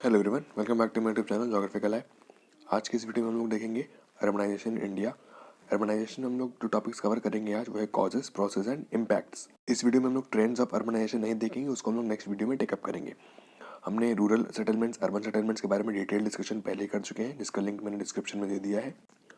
Hello everyone, welcome back to my YouTube channel geographical life. आज की इस video में हम लोग देखेंगे अर्बनाइजेशन इन इंडिया। अर्बनाइजेशन में हम लोग जो टॉपिक्स कवर करेंगे आज वो है कॉजेस, प्रोसेस एंड इम्पैक्ट्स। इस वीडियो में हम लोग ट्रेंड्स ऑफ अर्बनाइजेशन नहीं देखेंगे, उसको हम लोग नेक्स्ट वीडियो में टेकअप करेंगे। हमने रूरल सेटलमेंट्स, अर्बन सेटलमेंट्स के बारे में डिटेल डिस्कशन पहले कर चुके हैं, जिसका लिंक मैंने डिस्क्रिप्शन में दे दिया है,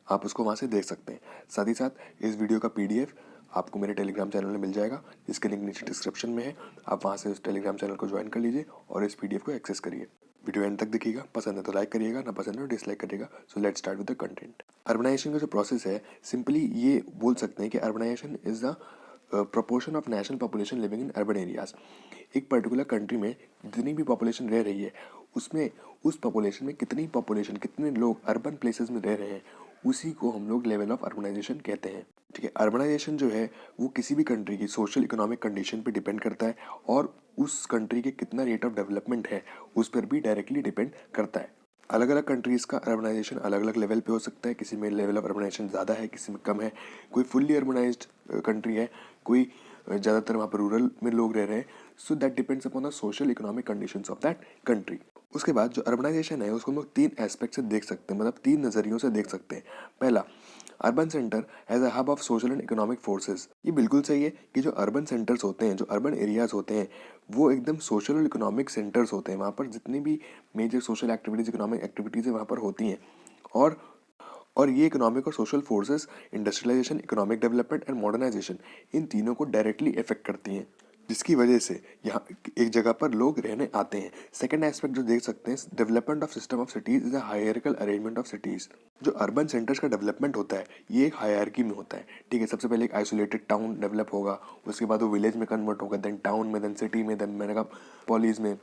आप उसको वहाँ से देख सकते हैं। साथ ही साथ इस वीडियो का PDF आपको मेरे टेलीग्राम चैनल में मिल जाएगा, जिसके लिंक नीचे डिस्क्रिप्शन में है। आप वहाँ से उस टेलीग्राम चैनल को ज्वाइन कर लीजिए और इस PDF को एक्सेस करिए। वीडियो एंड तक देखिएगा, पसंद है तो लाइक करिएगा, ना पसंद है तो डिसलाइक करिएगा। So let's start with the content. Urbanisation का जो प्रोसेस है, सिंपली ये बोल सकते हैं कि urbanisation is the proportion of national population living in urban areas. एक पर्टिकुलर कंट्री में जितनी भी पॉपुलेशन रह रही है, उसमें उस पॉपुलेशन में कितने लोग अर्बन प्लेसेस में रह रहे हैं, उसी को हम लोग लेवल ऑफ अर्बनाइजेशन कहते हैं। ठीक है, अर्बनाइजेशन जो है वो किसी भी कंट्री की सोशल इकोनॉमिक कंडीशन पे डिपेंड करता है और उस कंट्री के कितना रेट ऑफ डेवलपमेंट है उस पर भी डायरेक्टली डिपेंड करता है। अलग अलग कंट्रीज़ का अर्बनाइजेशन अलग अलग लेवल पे हो सकता है, किसी में लेवल ऑफ अर्बनाइजेशन ज़्यादा है, किसी में कम है। कोई फुल्ली अर्बनाइज्ड कंट्री है, कोई ज़्यादातर वहाँ पर रूरल में लोग रह रहे हैं। So that depends upon the social economic conditions of that country. उसके बाद जो अर्बनाइजेशन है उसको हम लोग 3 एस्पेक्ट से देख सकते हैं, मतलब 3 नज़रियों से देख सकते हैं। पहला, urban centre as a hub of social and economic forces. ये बिल्कुल सही है कि जो अर्बन सेंटर्स होते हैं, जो अर्बन एरियाज होते हैं, वो एकदम सोशल और इकोनॉमिक सेंटर्स होते हैं। वहाँ पर जितनी भी major social activities, economic activities वहाँ पर होती हैं। और ये इकोनॉमिक और social forces industrialization, economic development and modernization, इन तीनों को डायरेक्टली इफेक्ट करती हैं, जिसकी वजह से यहाँ एक जगह पर लोग रहने आते हैं। सेकंड एस्पेक्ट जो देख सकते हैं, development of system of cities is a hierarchical arrangement of cities. जो अर्बन सेंटर्स का डेवलपमेंट होता है ये एक हायरार्की में होता है। ठीक है, सबसे पहले एक आइसोलेटेड टाउन डेवलप होगा, उसके बाद वो विलेज में कन्वर्ट होगा, देन टाउन में, देन सिटी में, देन मेगापोलिस में,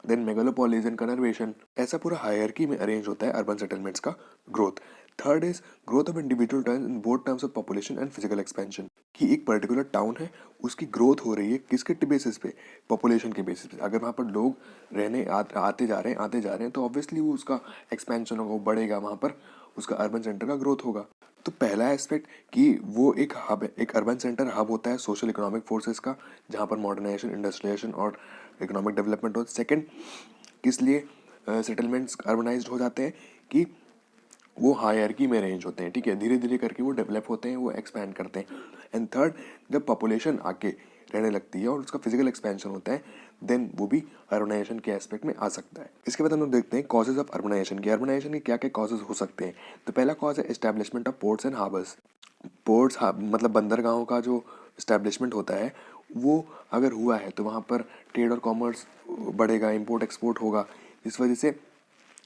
देन मेगालोपोलिस एंड कन्वर्वेशन। ऐसा पूरा हायरार्की में अरेंज होता है अर्बन सेटलमेंट्स का growth. Third is growth of individual town in both terms of population and physical expansion. कि एक पर्टिकुलर टाउन है, उसकी ग्रोथ हो रही है किसके बेसिस पे? पॉपुलेशन के बेसिस पे। अगर वहाँ पर लोग रहने आते जा रहे हैं तो ऑब्वियसली वो उसका एक्सपेंशन होगा, वो बढ़ेगा, वहाँ पर उसका अर्बन सेंटर का ग्रोथ होगा। तो पहला एस्पेक्ट कि वो एक हब है, एक अर्बन सेंटर हब होता है सोशल इकोनॉमिक फोर्सेस का, जहाँ पर मॉडर्नाइजेशन, इंडस्ट्रियलाइजेशन और इकोनॉमिक डेवलपमेंट हो। सेकेंड, किस लिए सेटलमेंट्स अर्बनाइज्ड हो जाते हैं? कि वो हायरार्की में अरेंज होते हैं। ठीक है, धीरे धीरे करके वो डेवलप होते हैं, वो एक्सपैंड करते हैं। एंड थर्ड, जब पॉपुलेशन आके रहने लगती है और उसका फिजिकल एक्सपेंशन होता है, देन वो भी अर्बनाइजेशन के एस्पेक्ट में आ सकता है। इसके बाद हम लोग देखते हैं कॉजेज ऑफ अर्बनाइजेशन के। अर्बनाइजेशन के क्या क्या कॉजेज हो सकते हैं? तो पहला कॉज है establishment of ports and harbours. Ports मतलब बंदरगाहों का जो इस्टेब्लिशमेंट होता है, वो अगर हुआ है तो वहाँ पर ट्रेड और कॉमर्स बढ़ेगा, इम्पोर्ट एक्सपोर्ट होगा, इस वजह से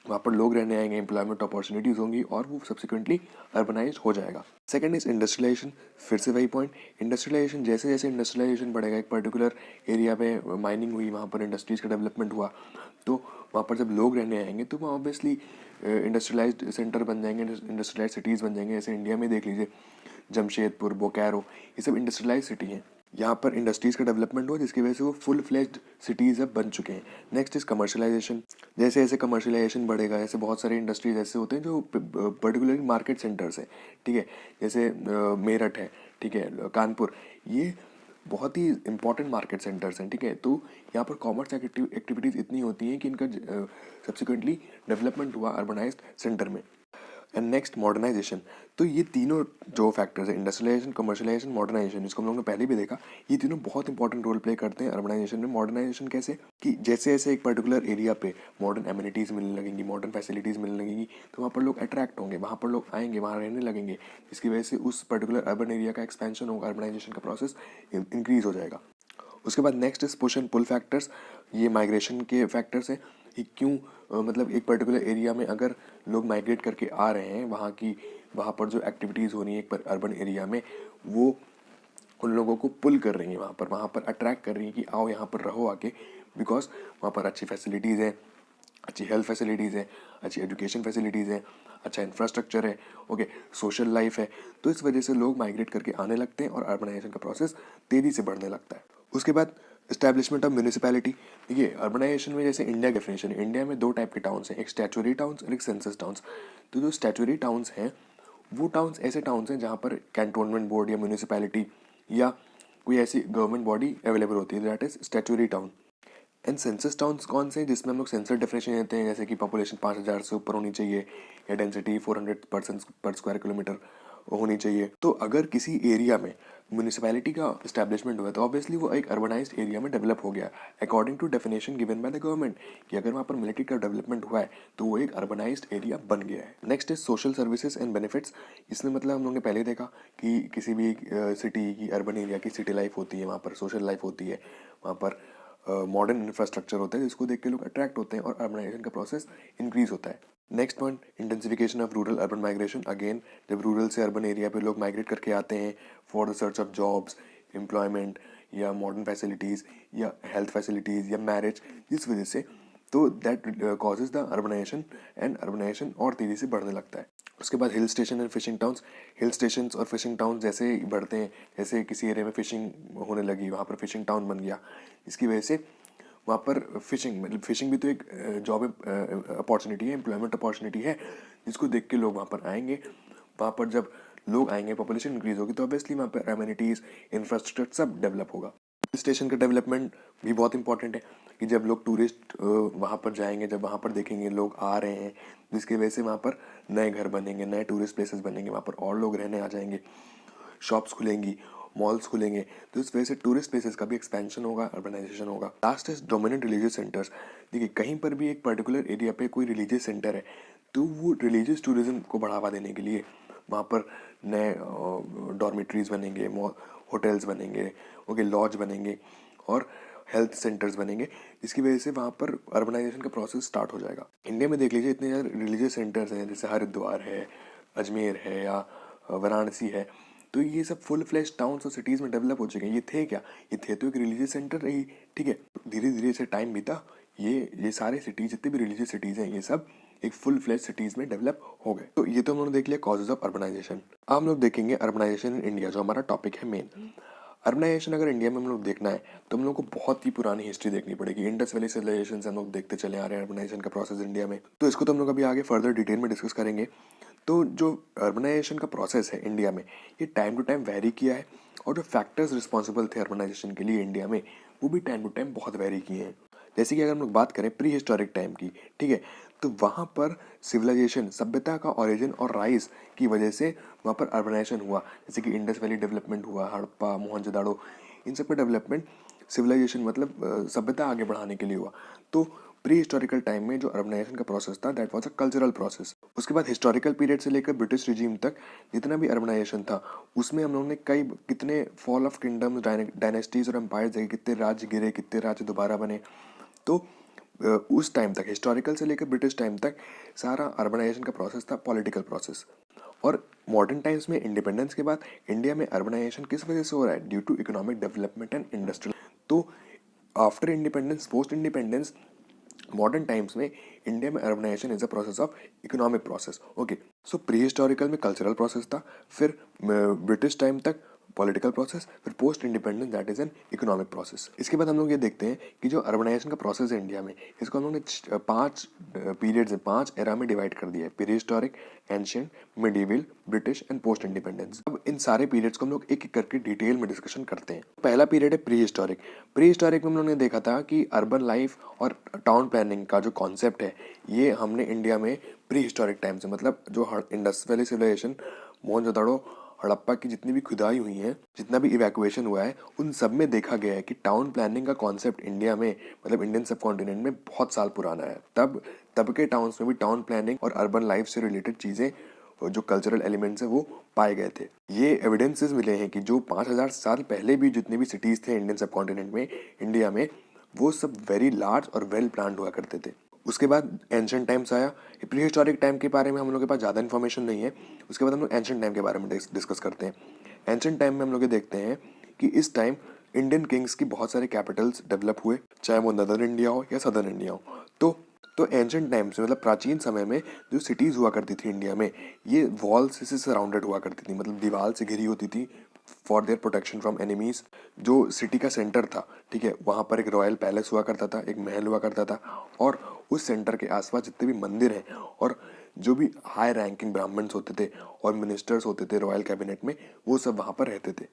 वहाँ पर लोग रहने आएंगे, एम्प्लॉयमेंट अपॉर्चुनिटीज़ होंगी और वो सब्सिक्वेंटली अर्बनाइज हो जाएगा। Second is industrialisation. फिर से वही पॉइंट, इंडस्ट्रियलाइजेशन, जैसे जैसे इंडस्ट्रियलाइजेशन बढ़ेगा, एक पर्टिकुलर एरिया पे माइनिंग हुई, वहाँ पर इंडस्ट्रीज़ का डेवलपमेंट हुआ, तो वहाँ पर जब लोग रहने आएंगे तो वहाँ ऑब्वियसली इंडस्ट्रियलाइज्ड सेंटर बन जाएंगे, इंडस्ट्रियलाइज्ड सिटीज़ बन जाएंगे। जैसे इंडिया में देख लीजिए, जमशेदपुर, बोकारो, ये सब इंडस्ट्रियलाइज सिटी हैं। यहाँ पर इंडस्ट्रीज़ का डेवलपमेंट हुआ, जिसकी वजह से वो फुल फ्लेज्ड सिटीज़ अब बन चुके हैं। Next is commercialisation. जैसे जैसे कमर्शलाइजेशन बढ़ेगा, ऐसे बहुत सारे इंडस्ट्रीज ऐसे होते हैं जो पर्टिकुलरली मार्केट सेंटर्स हैं। ठीक है, जैसे मेरठ है, ठीक है, कानपुर, ये बहुत ही इंपॉर्टेंट मार्केट सेंटर्स हैं। ठीक है, तो यहाँ पर कॉमर्स एक्टिविटीज़ इतनी होती हैं कि इनका सब्सिक्वेंटली डेवलपमेंट हुआ अर्बनाइज्ड सेंटर में। And next, modernisation. तो ये तीनों जो फैक्टर्स है, इंडस्ट्रियलाइजेशन, कमर्शलाइजेशन, मॉडर्नाइजेशन, इसको हम लोगों ने पहले भी देखा, ये तीनों बहुत इंपॉर्टेंट रोल प्ले करते हैं अर्बनाइजेशन में। मॉडर्नाइजेशन कैसे? कि जैसे जैसे एक पर्टिकुलर एरिया पे मॉडर्न एमिनिटीज़ मिलने लगेंगी, मॉडर्न फैसिलिटीज़ मिलने लगेंगी, तो वहाँ पर लोग अट्रैक्ट होंगे, वहाँ पर लोग आएंगे, वहाँ रहने लगेंगे, जिसकी वजह से उस पर्टिकुलर अर्बन एरिया का एक्सपेंशन होगा, अर्बनाइजेशन का प्रोसेस इंक्रीज हो जाएगा। उसके बाद next is push and pull factors. ये माइग्रेशन के फैक्टर्स हैं कि क्यों मतलब एक पर्टिकुलर एरिया में अगर लोग माइग्रेट करके आ रहे हैं, वहाँ पर जो एक्टिविटीज़ हो रही है एक अर्बन एरिया में, वो उन लोगों को पुल कर रही हैं, वहाँ पर अट्रैक्ट कर रही हैं कि आओ यहाँ पर रहो आके, बिकॉज वहाँ पर अच्छी फैसिलिटीज़ हैं, अच्छी हेल्थ फैसिलिटीज़ हैं, अच्छी एजुकेशन फैसिलिटीज़ हैं, अच्छा इंफ्रास्ट्रक्चर है, ओके, सोशल लाइफ है। तो इस वजह से लोग माइग्रेट करके आने लगते हैं और अर्बनाइजेशन का प्रोसेस तेज़ी से बढ़ने लगता है। उसके बाद इस्टेब्लिशमेंट ऑफ म्यूनिसिपैलिटी। देखिए, अर्बनाइजेशन में जैसे इंडिया डेफिनेशन है, इंडिया में 2 टाइप के टाउन्स हैं, एक स्टैचुरी टाउन्स और एक सेंसस टाउन्स। तो जो स्टैचुरी टाउन्स हैं, वो टाउन्स ऐसे टाउन्स हैं जहाँ पर कैंटोनमेंट बोर्ड या म्यूनिसिपैलिटी या कोई ऐसी गवर्नमेंट बॉडी अवेलेबल होती है, that is statutory town. And census towns कौन से हैं जिसमें हम लोग सेंसर डेफिनेशन देते हैं, जैसे कि पॉपुलेशन 5,000 से ऊपर होनी चाहिए या डेंसिटी 400 पर्सन पर स्क्वायर किलोमीटर होनी चाहिए। तो अगर किसी एरिया में म्यूनिसिपैलिटी का इस्टेब्लिशमेंट हुआ है तो ऑब्वियसली वो एक अर्बनाइज्ड एरिया में डेवलप हो गया according to definition given by the government, कि अगर वहाँ पर मिलिट्री का डेवलपमेंट हुआ है तो वो एक अर्बनाइज्ड एरिया बन गया है। Next is social services and benefits. इसमें मतलब हम लोगों ने पहले ही देखा कि किसी भी सिटी की अर्बन एरिया की सिटी लाइफ होती है, वहाँ पर सोशल लाइफ होती है, वहाँ पर मॉडर्न इंफ्रास्ट्रक्चर होता है जिसको देख के लोग अट्रैक्ट होते हैं और अर्बनाइजेशन का प्रोसेस इंक्रीज होता है। Next point, intensification of rural urban migration. Again जब रूरल से अर्बन एरिया पे लोग माइग्रेट करके आते हैं for the search of jobs, employment या मॉडर्न फैसिलिटीज़ या हेल्थ फैसिलिटीज़ या मैरिज, इस वजह से तो that causes the urbanisation and urbanisation और तेज़ी से बढ़ने लगता है। उसके बाद hill station and fishing towns. Hill station और फिशिंग टाउन जैसे ही बढ़ते हैं, जैसे किसी एरिया में फिशिंग होने लगी, वहाँ पर फिशिंग टाउन बन गया, इसकी वजह से वहाँ पर फिशिंग भी तो एक जॉब अपॉर्चुनिटी है, एम्प्लॉयमेंट अपॉर्चुनिटी है, जिसको देख के लोग वहाँ पर आएंगे। वहाँ पर जब लोग आएंगे, पॉपुलेशन इंक्रीज होगी, तो ऑब्वियसली वहाँ पर एमिनिटीज़, इंफ्रास्ट्रक्चर सब डेवलप होगा। हिल स्टेशन का डेवलपमेंट भी बहुत इंपॉर्टेंट है कि जब लोग टूरिस्ट वहाँ पर जाएंगे, जब वहाँ पर देखेंगे लोग आ रहे हैं, जिसकी वजह से वहाँ पर नए घर बनेंगे, नए टूरिस्ट प्लेसेस बनेंगे, वहाँ पर और लोग रहने आ जाएंगे, शॉप्स खुलेंगी, मॉल्स खुलेंगे, तो इस वजह से टूरिस्ट प्लेसेस का भी एक्सपेंशन होगा, अर्बनाइजेशन होगा। Last is dominant religious centres. देखिए कहीं पर भी एक पर्टिकुलर एरिया पे कोई रिलीजियस सेंटर है तो वो रिलीजियस टूरिज्म को बढ़ावा देने के लिए वहाँ पर नए डॉर्मेट्रीज बनेंगे, होटल्स बनेंगे, ओके, लॉज बनेंगे और हेल्थ सेंटर्स बनेंगे, जिसकी वजह से वहाँ पर अर्बनाइजेशन का प्रोसेस स्टार्ट हो जाएगा। इंडिया में देख लीजिए इतने ज़्यादा रिलीजियस सेंटर्स हैं, जैसे हरिद्वार है, अजमेर है या वाराणसी है, तो ये सब फुल फ्लैश टाउन्स और सिटीज़ में डेवलप हो चुके हैं। ये थे क्या? ये थे तो एक रिलीजियस सेंटर रही, ठीक है। धीरे धीरे से टाइम बीता, ये सारे सिटीज़, जितने भी रिलीजियस सिटीज़ हैं, ये सब एक फुल फ्लैश सिटीज़ में डेवलप हो गए। तो ये तो हम लोगों ने देख लिया कॉजेज ऑफ अर्बनाइजेशन। अब हम लोग देखेंगे अर्बनाइजेशन इन इंडिया, जो हमारा टॉपिक है मेन। अर्बनाइजेशन अगर इंडिया में हम लोग देखना है तो हम लोग को बहुत ही पुरानी हिस्ट्री देखनी पड़ेगी। इंडस वैली सिविलाइजेशन से हम लोग देखते चले आ रहे हैं अर्बनाइजेशन का प्रोसेस इंडिया में, तो इसको तो हम लोग अभी आगे फर्दर डिटेल में डिस्कस करेंगे। तो जो अर्बनाइजेशन का प्रोसेस है इंडिया में, ये टाइम टू टाइम वेरी किया है, और जो फैक्टर्स रिस्पॉन्सिबल थे अर्बनाइजेशन के लिए इंडिया में, वो भी टाइम टू टाइम बहुत वेरी किए हैं। जैसे कि अगर हम लोग बात करें प्री हिस्टोरिक टाइम की, ठीक है, तो वहाँ पर सिविलाइजेशन, सभ्यता का ओरिजिन और राइज की वजह से वहाँ पर अर्बनाइजेशन हुआ। जैसे कि इंडस वैली डेवलपमेंट हुआ, हड़प्पा, मोहनजोदाड़ो, इन सब का डेवलपमेंट सिविलाइजेशन मतलब सभ्यता आगे बढ़ाने के लिए हुआ। तो प्री हिस्टोरिकल टाइम में जो अर्बनाइजेशन का प्रोसेस था, that was a cultural process. उसके बाद हिस्टोरिकल पीरियड से लेकर ब्रिटिश रिजीम तक जितना भी अर्बनाइजेशन था, उसमें हम लोगों ने कितने फॉल ऑफ किंगडम्स, डायनेस्टीज और एम्पायर्स देखे, कितने राज्य गिरे, कितने राज्य दोबारा बने। तो उस टाइम तक, हिस्टोरिकल से लेकर ब्रिटिश टाइम तक, सारा अर्बनाइजेशन का प्रोसेस था पॉलिटिकल प्रोसेस। और मॉडर्न टाइम्स में इंडिपेंडेंस के बाद इंडिया में अर्बनाइजेशन किस वजह से हो रहा है? Due to economic development and industrial. तो after independence, post independence, modern times में इंडिया में urbanisation is a process of economic process. Okay, so pre historical में कल्चरल प्रोसेस था, फिर ब्रिटिश टाइम तक पॉलिटिकल प्रोसेस, फिर post independence that is an economic process. इसके बाद हम लोग ये देखते हैं कि जो अर्बनाइजेशन का प्रोसेस है इंडिया में, इसको हम लोग ने 5 पीरियड्स में, 5 एरा में डिवाइड कर दिया है: pre historic, ancient, medieval, British and post independence. अब इन सारे पीरियड्स को हम लोग एक एक करके डिटेल में डिस्कशन करते हैं। पहला पीरियड है प्री हिस्टोरिक। प्री हिस्टोरिक में हम लोग ने देखा था कि अर्बन लाइफ और टाउन प्लानिंग का जो कॉन्सेप्ट है, ये हमने इंडिया में प्री हिस्टोरिक टाइम से, मतलब जो Indus valley civilisation, Mohenjodaro, Harappa की जितनी भी खुदाई हुई है, जितना भी इवैक्यूएशन हुआ है, उन सब में देखा गया है कि टाउन प्लानिंग का कॉन्सेप्ट इंडिया में, मतलब इंडियन सब कॉन्टिनेंट में बहुत साल पुराना है। तब के टाउन्स में भी टाउन प्लानिंग और अर्बन लाइफ से रिलेटेड चीज़ें, जो कल्चरल एलिमेंट्स है, वो पाए गए थे। ये एविडेंसेस मिले हैं कि जो 5,000 साल पहले भी जितने भी सिटीज़ थे इंडियन सब कॉन्टिनेंट में, इंडिया में, वो सब वेरी लार्ज और वेल प्लान्ड हुआ करते थे। उसके बाद एंशिएंट टाइम्स आया। प्री हिस्टोरिक टाइम के बारे में हम लोग के पास ज़्यादा इन्फॉर्मेशन नहीं है। उसके बाद हम लोग एंशिएंट टाइम के बारे में डिस्कस करते हैं। एंशिएंट टाइम में हम लोग ये देखते हैं कि इस टाइम इंडियन किंग्स की बहुत सारे कैपिटल्स डेवलप हुए, चाहे वो नदर्न इंडिया हो या सदर्न इंडिया हो। तो एंशिएंट टाइम्स में, मतलब प्राचीन समय में, जो सिटीज़ हुआ करती थी इंडिया में, ये वॉल्स से सराउंडेड हुआ करती थी, मतलब दीवार से घिरी होती थी for their protection from enemies. जो सिटी का सेंटर था, ठीक है, वहाँ पर एक रॉयल पैलेस हुआ करता था, एक महल हुआ करता था, और उस सेंटर के आसपास जितने भी मंदिर हैं और जो भी हाई रैंकिंग ब्राह्मण्स होते थे और मिनिस्टर्स होते थे रॉयल कैबिनेट में, वो सब वहाँ पर रहते थे।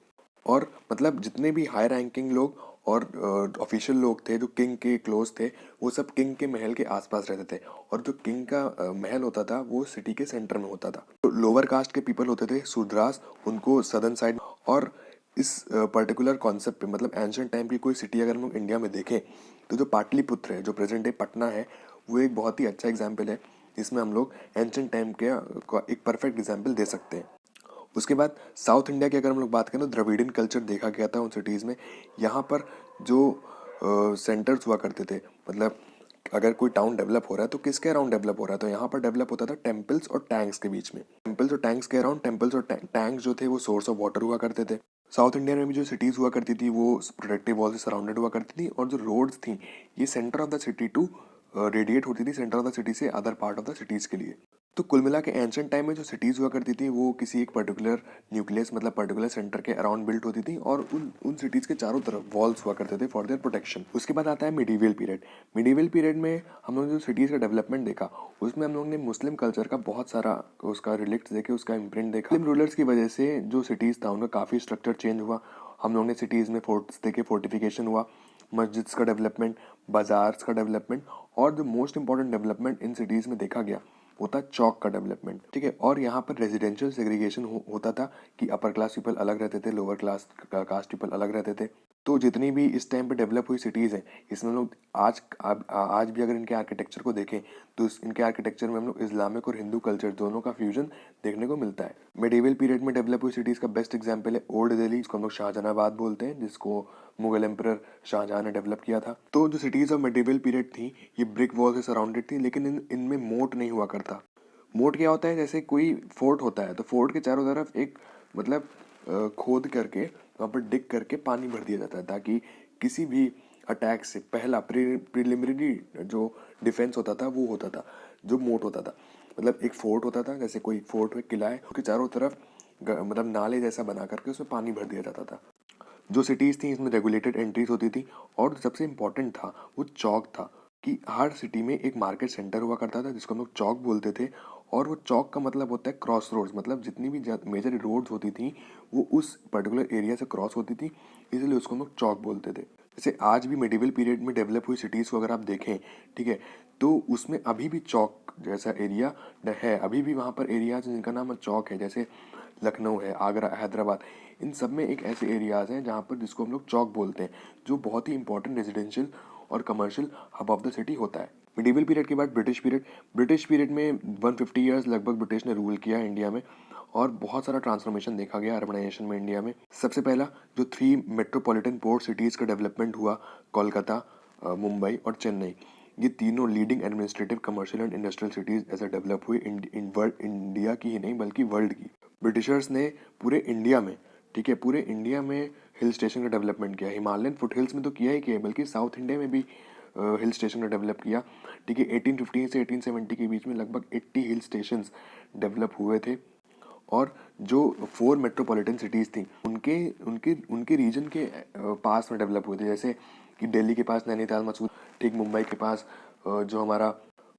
और मतलब जितने भी हाई रैंकिंग लोग और ऑफिशियल लोग थे जो किंग के क्लोज थे, वो सब किंग के महल के आसपास रहते थे। और जो किंग का महल होता था वो सिटी के सेंटर में होता था। तो लोअर कास्ट के पीपल होते थे शूद्रास, उनको सदर्न साइड। और इस पर्टिकुलर कॉन्सेप्ट पे मतलब एंशिएंट टाइम की कोई सिटी अगर हम लोग इंडिया में देखें तो जो पाटलिपुत्र है, जो प्रेजेंट डे पटना है, वो एक बहुत ही अच्छा एग्जाम्पल है जिसमें हम लोग एंशिएंट टाइम के का एक परफेक्ट एग्जाम्पल दे सकते हैं। उसके बाद साउथ इंडिया की अगर हम लोग बात करें तो द्रविडियन कल्चर देखा गया था उन सिटीज़ में। यहाँ पर जो सेंटर्स हुआ करते थे, मतलब अगर कोई टाउन डेवलप हो रहा है तो किसके अराउंड डेवलप हो रहा है, तो यहाँ पर डेवलप होता था टेम्पल्स और टैंक्स के बीच में। टेम्पल्स और टैंक्स के अराउंड, टेम्पल्स और टैंक्स जो थे वो सोर्स ऑफ वाटर हुआ करते थे। साउथ इंडिया में भी जो सिटीज़ हुआ करती थी वो प्रोटेक्टिव वॉल से सराउंडेड हुआ करती थी, और जो रोड्स थी ये centre of the city to radiate होती थी, सेंटर ऑफ द सिटी से other part of the cities के लिए। तो कुल मिला के एंशिएंट टाइम में जो सिटीज़ हुआ करती थी वो किसी एक पर्टिकुलर न्यूक्लियस मतलब पर्टिकुलर सेंटर के अराउंड बिल्ट होती थी, और उन सिटीज़ के चारों तरफ वॉल्स हुआ करते थे फॉर देयर प्रोटेक्शन। उसके बाद आता है मिडीवियल पीरियड। मिडीवियल पीरियड में हम लोग जो सिटीज़ का डेवलपमेंट देखा उसमें हम लोग ने मुस्लिम कल्चर का बहुत सारा उसका रिलेक्ट देखे, उसका इम्प्रिंट देखा। मुस्लिम रूलर्स की वजह से जो सिटीज़ था उनका काफ़ी स्ट्रक्चर चेंज हुआ। हम लोग ने सिटीज़ में फोर्ट्स देखे, फोर्टिफिकेशन हुआ, मस्जिद्स का डेवलपमेंट, बाजार्स का डेवलपमेंट, और जो most important development in cities में देखा गया होता चौक का डेवलपमेंट। ठीक है, और यहाँ पर रेजिडेंशियल सेग्रीगेशन होता था कि अपर क्लास पीपल अलग रहते थे, लोअर क्लास कास्ट पीपल अलग रहते थे। तो जितनी भी इस टाइम पे डेवलप हुई सिटीज़ हैं इसमें हम लोग आज भी अगर इनके आर्किटेक्चर को देखें तो इनके आर्किटेक्चर में हम लोग इस्लामिक और हिंदू कल्चर दोनों का फ्यूजन देखने को मिलता है। मिडीवल पीरियड में डेवलप हुई सिटीज़ का बेस्ट एग्जाम्पल है ओल्ड दिल्ली, जिसको हम लोग शाहजहानाबाद बोलते हैं, जिसको मुगल एम्परर शाहजहां ने डेवलप किया था। तो जो सिटीज़ ऑफ मिडीवल पीरियड थी ये ब्रिक वॉल से सराउंडेड थी, लेकिन इनमें मोट नहीं हुआ करता। मोट क्या होता है, जैसे कोई फोर्ट होता है तो फोर्ट के चारों तरफ एक मतलब खोद करके वहाँ पर डिग करके पानी भर दिया जाता है, ताकि किसी भी अटैक से पहला प्रिलिमिनरी जो डिफेंस होता था वो होता था, जो मोट होता था। मतलब एक फोर्ट होता था, जैसे कोई फोर्ट है, किला है, उसके चारों तरफ मतलब नाले जैसा बना करके उसमें पानी भर दिया जाता था। जो सिटीज़ थी इसमें रेगुलेटेड एंट्रीज होती थी, और सबसे इम्पोर्टेंट था वो चौक था, कि हर सिटी में एक मार्केट सेंटर हुआ करता था जिसको हम लोग चौक बोलते थे। और वो चौक का मतलब होता है क्रॉस रोड्स, मतलब जितनी भी मेजर रोड्स होती थी वो उस पर्टिकुलर एरिया से क्रॉस होती थी, इसलिए उसको हम लोग चौक बोलते थे। जैसे आज भी मिडिवल पीरियड में डेवलप हुई सिटीज़ को अगर आप देखें, ठीक है, तो उसमें अभी भी चौक जैसा एरिया है, अभी भी वहाँ पर एरियाज जिनका नाम चौक है, जैसे लखनऊ है, आगरा, हैदराबाद, इन सब में एक ऐसे एरियाज़ हैं जहाँ पर जिसको हम लोग चौक बोलते हैं, जो बहुत ही इंपॉर्टेंट रेजिडेंशियल और commercial hub of the city होता है। मिडिवल पीरियड के बाद ब्रिटिश पीरियड में 150 ईयर्स लगभग ब्रिटिश ने रूल किया इंडिया में, और बहुत सारा ट्रांसफॉर्मेशन देखा गया अर्बनाइजेशन में इंडिया में। सबसे पहला जो 3 मेट्रोपॉलिटन पोर्ट सिटीज़ का डेवलपमेंट हुआ, कोलकाता, मुंबई और चेन्नई, ये तीनों leading administrative, commercial and industrial cities ऐसे डेवलप हुई इंडिया की ही नहीं बल्कि वर्ल्ड की। ब्रिटिशर्स ने पूरे इंडिया में, ठीक है, पूरे इंडिया में हिल स्टेशन का डेवलपमेंट किया। हिमालयन फुट हिल्स में तो किया ही किया, बल्कि साउथ इंडिया में भी हिल स्टेशन का डेवलप किया। ठीक है, 1815 से 1870 के बीच में लगभग 80 हिल स्टेशंस डेवलप हुए थे। और जो 4 मेट्रोपॉलिटन सिटीज़ थी उनके उनके उनके रीजन के पास में डेवलप हुए थे, जैसे कि दिल्ली के पास नैनीताल, मसूरी, ठीक, मुंबई के पास जो हमारा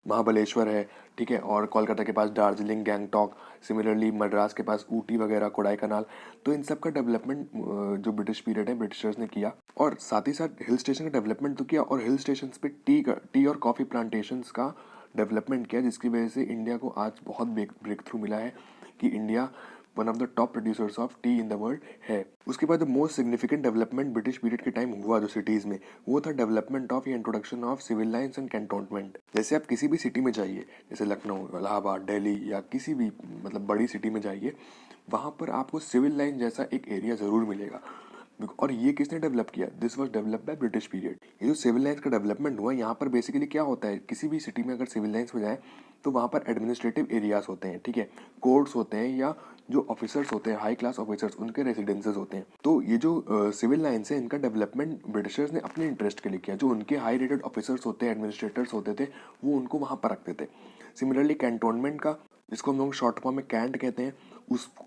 महाबलेश्वर है, ठीक है, और कोलकाता के पास दार्जिलिंग, गैंगटॉक, सिमिलरली मद्रास के पास ऊटी वगैरह, कोडाईकनाल। तो इन सब का डेवलपमेंट जो ब्रिटिश पीरियड है ब्रिटिशर्स ने किया, और साथ ही साथ हिल स्टेशन का डेवलपमेंट तो किया, और हिल स्टेशन पे टी और कॉफ़ी प्लांटेशंस का डेवलपमेंट किया, जिसकी वजह से इंडिया को आज बहुत ब्रेक थ्रू मिला है कि India one of the top producers of tea in the world है। उसके बाद जो most significant development British period के टाइम हुआ जो सिटीज़ में, वो था डेवलपमेंट ऑफ या introduction of civil lines and cantonment. जैसे आप किसी भी सिटी में जाइए, जैसे लखनऊ, इलाहाबाद, दिल्ली, या किसी भी मतलब बड़ी सिटी में जाइए, वहाँ पर आपको सिविल लाइन जैसा एक एरिया ज़रूर मिलेगा। और ये किसने डेवलप किया? This was develop by British period. ये जो सिविल लाइन्स का डेवलपमेंट हुआ, यहाँ पर बेसिकली क्या होता है, किसी भी सिटी में अगर सिविल लाइन्स में जाए तो वहाँ पर एडमिनिस्ट्रेटिव एरियाज होते हैं, ठीक है, कोर्ट्स होते हैं, या जो ऑफिसर्स होते हैं, हाई क्लास ऑफिसर्स, उनके रेसिडेंसेज होते हैं। तो ये जो सिविल लाइन्स है, इनका डेवलपमेंट ब्रिटिशर्स ने अपने इंटरेस्ट के लिए किया। जो उनके हाई रेटेड ऑफिसर्स होते हैं, एडमिनिस्ट्रेटर्स होते थे, वो उनको वहाँ पर रखते थे। सिमिलरली कैंटोनमेंट का, जिसको हम लोग शॉर्ट फॉर्म में कैंट कहते हैं,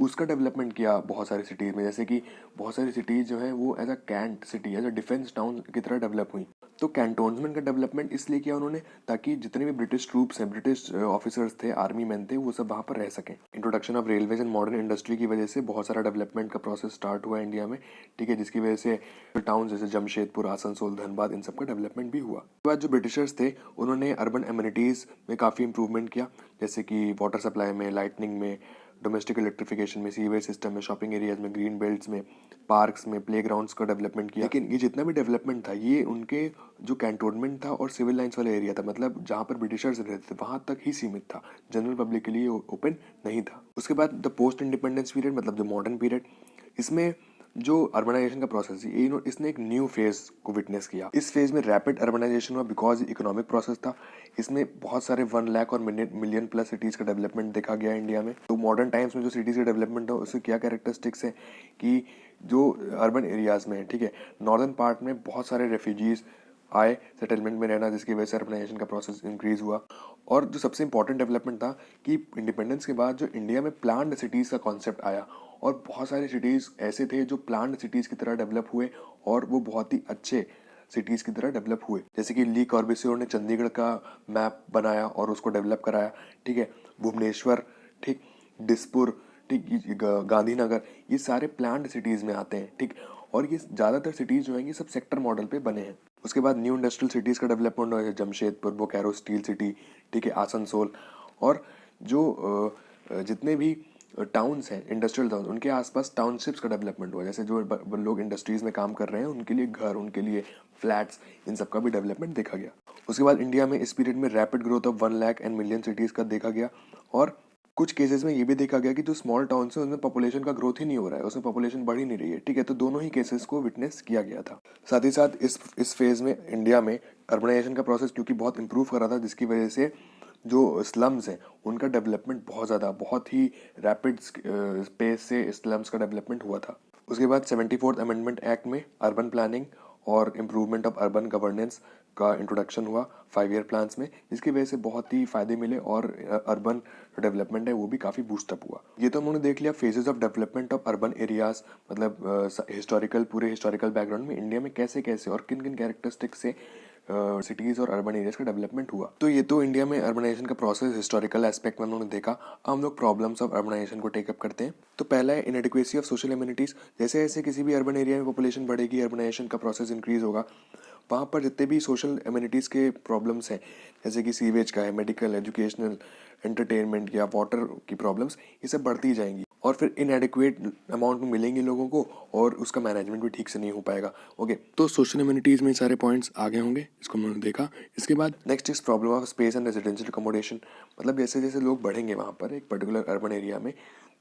उसका डेवलपमेंट किया बहुत सारी सिटीज़ में, जैसे कि बहुत सारी सिटीज़ जो हैं वो as a cant city, as a defence town की तरह डेवलप हुई। तो कैंटोनमेंट का डेवलपमेंट इसलिए किया उन्होंने ताकि जितने भी ब्रिटिश ट्रूप्स हैं, ब्रिटिश ऑफिसर्स थे, आर्मी मैन थे, वो सब वहाँ पर रह सकें। Introduction of railways and modern industry की वजह से बहुत सारा डेवलपमेंट का प्रोसेस स्टार्ट हुआ इंडिया में, ठीक है, जिसकी वजह से टाउन जैसे जमशेदपुर, आसनसोल, धनबाद, इन सब का डेवलपमेंट भी हुआ। उसके बाद जो ब्रिटिशर्स थे उन्होंने अर्बन एमिनिटीज़ में काफ़ी इंप्रूवमेंट किया, जैसे कि वाटर सप्लाई में, लाइटनिंग में, डोमेस्टिक इलेक्ट्रिफिकेशन में, सीवेज सिस्टम में, शॉपिंग एरियाज में, ग्रीन बेल्ट्स में, पार्क्स में, प्लेग्राउंड्स का डेवलपमेंट किया। लेकिन ये जितना भी डेवलपमेंट था ये उनके जो कैंटोनमेंट था और सिविल लाइंस वाला एरिया था, मतलब जहाँ पर ब्रिटिशर्स रहते थे वहाँ तक ही सीमित था, जनरल पब्लिक के लिए ओपन नहीं था। उसके बाद द पोस्ट इंडिपेंडेंस पीरियड, मतलब जो मॉडर्न पीरियड, इसमें जो अर्बनाइजेशन का प्रोसेस है इसने एक न्यू फेज को विटनेस किया। इस फेज में रैपिड अर्बनाइजेशन हुआ बिकॉज इकोनॉमिक प्रोसेस था। इसमें बहुत सारे 1 लाख और मिलियन प्लस सिटीज़ का डेवलपमेंट देखा गया इंडिया में। तो मॉडर्न टाइम्स में जो सिटीज़ का डेवलपमेंट है उसके क्या कैरेक्टरिस्टिक्स हैं कि जो अर्बन एरियाज़ में, ठीक है, नॉर्दर्न पार्ट में बहुत सारे रेफ्यूजीज़ आए सेटलमेंट में रहना, जिसकी वजह से अर्बनाइजेशन का प्रोसेस इंक्रीज हुआ। और जो सबसे इंपॉर्टेंट डेवलपमेंट था कि इंडिपेंडेंस के बाद जो इंडिया में प्लान्ड सिटीज़ का कॉन्सेप्ट आया और बहुत सारे सिटीज़ ऐसे थे जो प्लान्ड सिटीज़ की तरह डेवलप हुए और वो बहुत ही अच्छे सिटीज़ की तरह डेवलप हुए। जैसे कि ली कॉर्बेसियर ने चंडीगढ़ का मैप बनाया और उसको डेवलप कराया, ठीक है, भुवनेश्वर, ठीक, दिसपुर, ठीक, गांधीनगर, ये सारे प्लान्ड सिटीज़ में आते हैं, ठीक। और ये ज़्यादातर सिटीज़ जो हैं ये सब सेक्टर मॉडल पे बने हैं। उसके बाद न्यू इंडस्ट्रियल सिटीज़ का डेवलपमेंट हुआ है, जमशेदपुर, बोकारो स्टील सिटी, ठीक है, आसनसोल। और जो जितने भी टाउन्स हैं, इंडस्ट्रियल टाउन, उनके आसपास टाउनशिप्स का डेवलपमेंट हुआ, जैसे जो लोग इंडस्ट्रीज़ में काम कर रहे हैं उनके लिए घर, उनके लिए फ्लैट्स, इन सब का भी डेवलपमेंट देखा गया। उसके बाद इंडिया में इस पीरियड में rapid growth of 1 lakh and million cities का देखा गया। और कुछ केसेस में ये भी देखा गया कि जो स्मॉल टाउन है उनमें पॉपुलेशन का ग्रोथ ही नहीं हो रहा है, उसमें पॉपुलेशन बढ़ ही नहीं रही है, ठीक है। तो दोनों ही केसेस को विटनेस किया गया था। साथ ही साथ इस फेज में इंडिया में अर्बनाइजेशन का प्रोसेस क्योंकि बहुत इंप्रूव कर रहा था, जिसकी वजह से जो स्लम्स हैं उनका डेवलपमेंट बहुत ही रैपिड पेस से स्लम्स का डेवलपमेंट हुआ था। उसके बाद 74th अमेंडमेंट एक्ट में अर्बन प्लानिंग और इम्प्रूवमेंट ऑफ अर्बन गवर्नेंस का इंट्रोडक्शन हुआ 5 ईयर प्लान्स में, जिसकी वजह से बहुत ही फ़ायदे मिले और अर्बन डेवलपमेंट है वो भी काफ़ी बूस्टअप हुआ। ये तो हमने देख लिया phases of development of urban areas, मतलब पूरे हिस्टोरिकल बैकग्राउंड में इंडिया में कैसे कैसे और किन किन कैरेक्टरिस्टिक्स से सिटीज़ और अर्बन एरियाज का डेवलपमेंट हुआ। तो ये तो इंडिया में अर्बनाइजेशन का प्रोसेस हिस्टोरिकल एस्पेक्ट में उन्होंने देखा। अब हम लोग प्रॉब्लम्स ऑफ अर्बनाइजेशन को टेकअप करते हैं। तो पहला है इनएडिक्वेसी ऑफ सोशल एमिनिटीज़। जैसे जैसे किसी भी अर्बन एरिया में पॉपुलेशन बढ़ेगी, अर्बनाइजेशन का प्रोसेस इंक्रीज होगा, वहाँ पर जितने भी सोशल एमिनिटीज़ के प्रॉब्लम्स हैं, जैसे कि सीवेज का है, मेडिकल, एजुकेशनल, एंटरटेनमेंट या वाटर की प्रॉब्लम्स, ये सब बढ़ती जाएंगी और फिर इनएडिक्वेट अमाउंट में मिलेंगी लोगों को और उसका मैनेजमेंट भी ठीक से नहीं हो पाएगा। ओके, तो सोशल एमिनिटीज़ में सारे पॉइंट्स आगे होंगे, इसको हमने देखा। इसके बाद next is problem of space and residential accommodation. मतलब जैसे जैसे लोग बढ़ेंगे वहाँ पर एक पर्टिकुलर अर्बन एरिया में,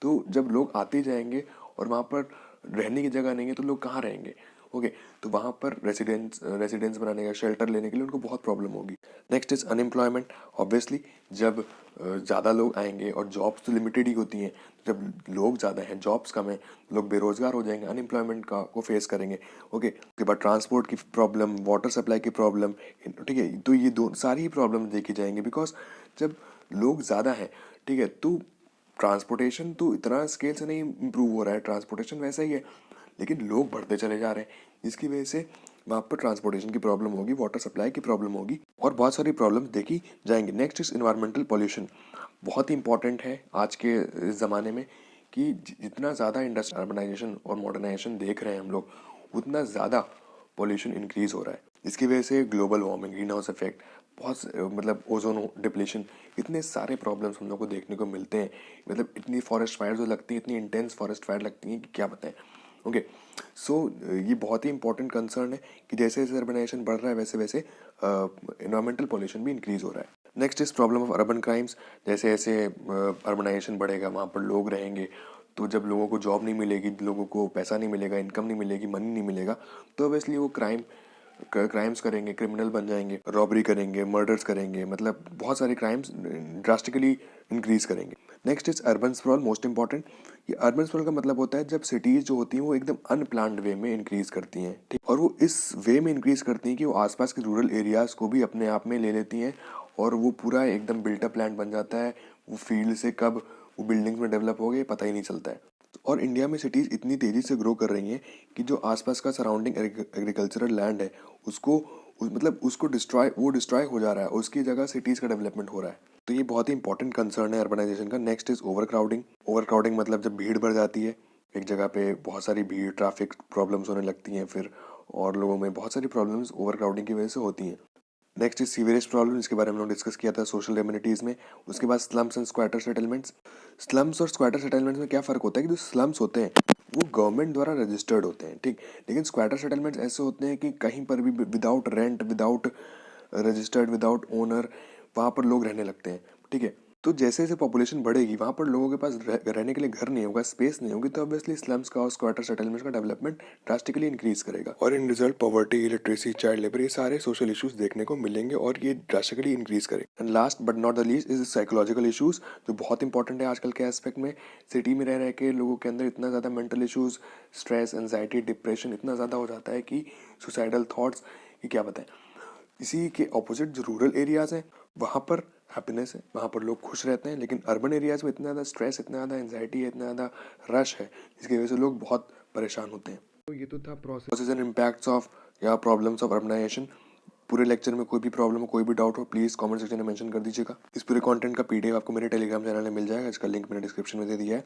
तो जब लोग आते जाएंगे और वहाँ पर रहने की जगह नहीं है तो लोग कहाँ रहेंगे। ओके, तो वहाँ पर रेसिडेंस बनाने का, शेल्टर लेने के लिए उनको बहुत प्रॉब्लम होगी। Next is unemployment. ऑब्वियसली जब ज़्यादा लोग आएंगे और जॉब्स तो लिमिटेड ही होती हैं, जब लोग ज़्यादा हैं, जॉब्स कम हैं, लोग बेरोजगार हो जाएंगे, अनएम्प्लॉयमेंट को फेस करेंगे। ओके, उसके बाद ट्रांसपोर्ट की प्रॉब्लम, वाटर सप्लाई की प्रॉब्लम, ठीक है। तो ये दो सारी ही प्रॉब्लम देखी जाएंगी बिकॉज जब लोग ज़्यादा हैं, ठीक है, तो ट्रांसपोर्टेशन तो इतना स्केल से नहीं इम्प्रूव हो रहा है, ट्रांसपोर्टेशन वैसा ही है, लेकिन लोग बढ़ते चले जा रहे हैं, जिसकी वजह से वहाँ पर ट्रांसपोर्टेशन की प्रॉब्लम होगी, वाटर सप्लाई की प्रॉब्लम होगी और बहुत सारी प्रॉब्लम्स देखी जाएंगी। Next is environmental pollution. बहुत ही इंपॉर्टेंट है आज के इस ज़माने में कि जितना ज़्यादा इंडस्ट्री अर्बनाइजेशन और मॉडर्नाइजेशन देख रहे हैं हम लोग, उतना ज़्यादा पॉल्यूशन इंक्रीज हो रहा है। इसकी वजह से global warming, green house effect, बहुत मतलब ओजोन डिप्लीशन, इतने सारे प्रॉब्लम्स हम लोग को देखने को मिलते हैं। मतलब इतनी फॉरेस्ट फायर जो लगती हैं, इतनी इंटेंस फॉरेस्ट फायर लगती हैं कि क्या बताएं। ओके, सो ये बहुत ही इंपॉर्टेंट कंसर्न है कि जैसे जैसे अर्बनाइजेशन बढ़ रहा है वैसे वैसे इन्वायरमेंटल पॉल्यूशन भी इंक्रीज हो रहा है। Next is problem of urban crimes. जैसे जैसे अर्बनाइजेशन बढ़ेगा, वहाँ पर लोग रहेंगे, तो जब लोगों को जॉब नहीं मिलेगी, लोगों को पैसा नहीं मिलेगा, इनकम नहीं मिलेगी, मनी नहीं मिलेगा, तो ऑब्वियसली वो क्राइम्स करेंगे, क्रिमिनल बन जाएंगे, रॉबरी करेंगे, मर्डर्स करेंगे, मतलब बहुत सारे क्राइम्स ड्रास्टिकली इंक्रीज करेंगे। Next is urban sprawl, most important. ये अर्बन स्प्रॉल का मतलब होता है जब सिटीज़ जो होती हैं वो एकदम अनप्लान्ड वे में इंक्रीज करती हैं, ठीक, और वो इस वे में इंक्रीज करती हैं कि वो आसपास के रूरल एरियाज़ को भी अपने आप में ले लेती हैं और वो पूरा एकदम बिल्टअप लैंड बन जाता है। वो फील्ड से कब वो बिल्डिंग्स में डेवलप हो गए पता ही नहीं चलता है। और इंडिया में सिटीज़ इतनी तेज़ी से ग्रो कर रही हैं कि जो आसपास का सराउंडिंग एग्रीकल्चरल लैंड है उसको मतलब उसको डिस्ट्रॉय हो जा रहा है, उसकी जगह सिटीज़ का डेवलपमेंट हो रहा है। तो ये बहुत ही इंपॉर्टेंट कंसर्न है अर्बनाइजेशन का। नेक्स्ट इज ओवर क्राउडिंग मतलब जब भीड़ बढ़ जाती है एक जगह पे, बहुत सारी भीड़, ट्रैफिक प्रॉब्लम्स होने लगती हैं फिर, और लोगों में बहुत सारी प्रॉब्लम्स ओवर क्राउडिंग की वजह से होती हैं। नेक्स्ट इज सीवरेज प्रॉब्लम, जिसके बारे में हम लोग डिस्कस किया था सोशल कम्युनिटीज़ में। उसके बाद slums and squatter settlements. Slums और स्क्वाटर सेटलमेंट्स में क्या फ़र्क होता है कि जो स्लम्स होते हैं वो गवर्नमेंट द्वारा रजिस्टर्ड होते हैं, ठीक। लेकिन स्क्वाटर सेटलमेंट्स ऐसे होते हैं कि कहीं पर भी without rent, without registered, without owner वहाँ पर लोग रहने लगते हैं, ठीक है। तो जैसे जैसे पॉपुलेशन बढ़ेगी वहाँ पर लोगों के पास रहने के लिए घर नहीं होगा, स्पेस नहीं होगी, तो ऑब्वियसली स्लम्स का और स्क्वाटर सेटलमेंट्स का डेवलपमेंट ड्रास्टिकली इंक्रीज करेगा। और इन result poverty, illiteracy, child labour, ये सारे सोशल इश्यूज देखने को मिलेंगे और ये ड्रास्टिकली इंक्रीज करेगा। And last but not the least is psychological issues, जो बहुत इंपॉर्टेंट है आजकल के एस्पेक्ट में। सिटी में रह के लोगों के अंदर इतना ज़्यादा mental issues, stress, anxiety, depression इतना ज़्यादा हो जाता है कि सुसाइडल थाट्स कि क्या बताएं। इसी के ऑपोजिट जो रूरल एरियाज हैं वहाँ पर हैप्पीनेस है, वहाँ पर लोग खुश रहते हैं। लेकिन अर्बन एरियाज में इतना ज़्यादा स्ट्रेस, इतना ज़्यादा एंजाइटी है, इतना ज़्यादा रश है, जिसकी वजह से लोग बहुत परेशान होते हैं। तो ये तो था प्रोसेस एंड इम्पैक्ट्स ऑफ या प्रॉब्लम्स ऑफ अर्बनाइजेशन। पूरे लेक्चर में कोई भी प्रॉब्लम हो, कोई भी डाउट हो, प्लीज़ कमेंट सेक्शन में मेंशन कर दीजिएगा। इस पूरे कंटेंट का पीडीएफ आपको मेरे टेलीग्राम चैनल में मिल जाएगा, इसका लिंक मैंने डिस्क्रिप्शन में दे दिया है।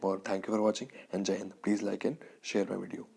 और thank you for watching and जय हिंद। Please like and share my video.